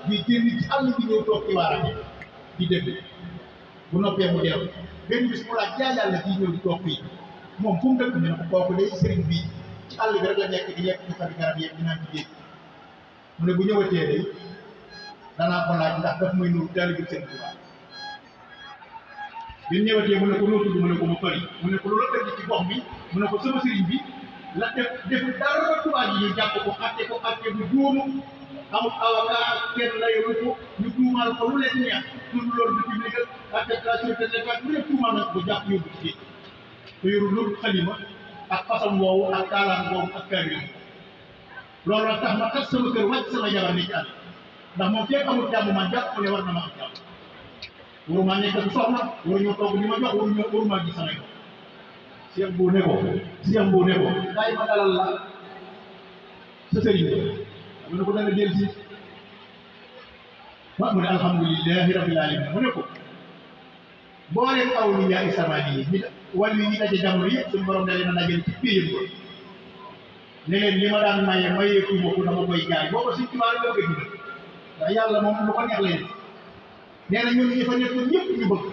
di génn ci àll bi ñëw toog ci waara di dégg bu noppee mu dellu benn bis mu laaj jaay yàlla bii ñëw di toog fii moom fu mu dëkk ñu ne ko kooku day sëriñ bii ci àll bi rek la nekk di lekk ci xari garab yeeg di naan ci géej mu ne bu ñëwatee day danaa ko laaj ndax daf may nuru taalibe Sëriñ Tuubaa bi mu ñëwatee mu ne ko noo tudd mu ne ko mu përi mu ne ko loolu la ci gox bi mu ne ko sama sëriñ bi la def dara tubaab yi ñu jàpp ko atte bu juumu amul avocat kenn layoon ko ñu tuumaal ko lu leen neex tur loolu du public attestation de l'état lu leen tuumaal nañ ko jàpp yóbbu ci te yoru loolu xalima ak façon woowu ak kaalaan boobu ak kaamil loolu nag tax ma tas sama kër wàcc sama jabar ni ci àll ndax moom fekk amul jàmm man jàpp ne war na ma am jàmm waruma nekk ak soxna waruñoo toog ni ma jox waruma gis samay ko Cheikh Mbow ne ko kaay ma dalal la sa sëriñ mu ne ko danga del si mu ne alhamdulillahi rabbil alamin mu ne ko booleen awliyaa samani yi wàll yi daje jamono yëpp suñu borom da leen a dajale ci péyam ko ne leen li ma daan mayeeku ma ko dama koy jaay booba suñ tubaab la bëgg a dundal ndax yàlla moom lu ko neex lay def nee na ñun ñi fa nekkoon ñëpp ñu bëgg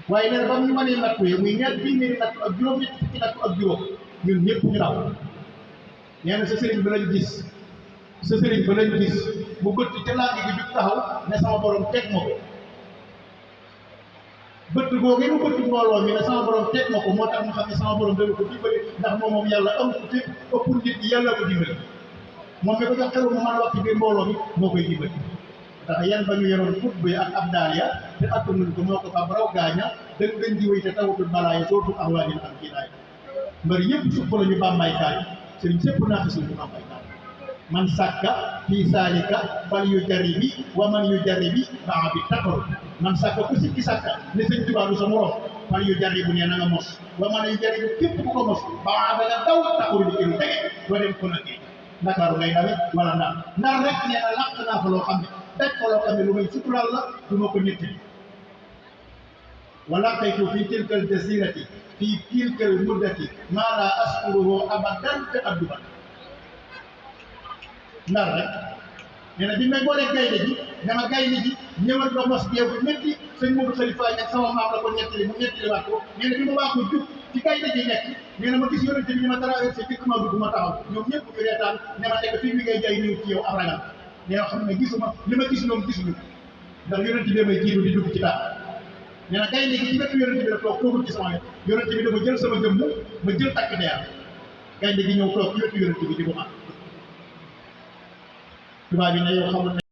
waaye nee na ba ñu mënee nattu yi muy ñaar téeméeri nattu ak juróom-ñetti fukki nattu ak juróom ñun ñëpp ñu daw nee na sa sëriñ ba lañ gis mu bëtt ca làng gi jug taxaw ne sama borom teg ma ko bëtt googu mu bëtt mbooloo mi ne sama borom teg ma ko moo tax mu xam ne sama borom dana ko dimbali ndax moom yàlla am ko te ëpp nit ñi yàlla ko dimbali moom mi ko jox xelu mu mën a wax ci biir mbooloo mi moo koy dimbali ndax yan ba ñu yoroon xutba yi ak abdaal ya te attanuñ ko moo ko fab raw gaaña dañ di wéy te tawatul balaaya sootu axwaanil am kiinaay mbari yëpp supp la ñu bàmbaay kaay sëriñ sépp naa xasul bu bàmbaay kaay man sàkka fii saalika fal yu jaribi wa man yu jaribi baa bi taqaru man sàkka ku sikki sàkka ne sëñ Tuubaa du sa morom fal yu jaribu ne na nga mos wa man yu jaribu képp ku ko mos baa da nga daw taqaru di këru tege doo dem ko nag Ndakaaru ngay dawe wala ndar rek nee na làq naa fa loo xam ne daj ko loo xam ne lu may suturaal la du ma ko netti wala taytu fii tilkal jasirati fii tilkal muddati maa laa askuruhu abadan te adduban ndar rek nee na bi may boolee gaynde gi dama gaynde gi ñëwal ba mos jeew bu métti sëñ Modou Khalifa ak sama maam la ko nettali mu nettali waat ko nee na bi ma waa ko jub ci gaynde gi nekk nee na ma gis yonente bi ñu ma traversé dëkk ma dugg ma taxaw ñoom ñëpp ñu reetaan ne ma nekk fii mi ngay jaay ñëw ci yow ab ragal nee na xam ne gisuma li ma gis ñoom gisuñu ndax yonente bi may jiitu di dugg ci taal nee na gaynde gi ci wetu yonente bi la toogul ci sama wet yonente bi dafa jël sama jëmm ma jël takk deer gaynde gi ñëw toog ci wetu yonente bi di ko tubaab bi ne yow xamul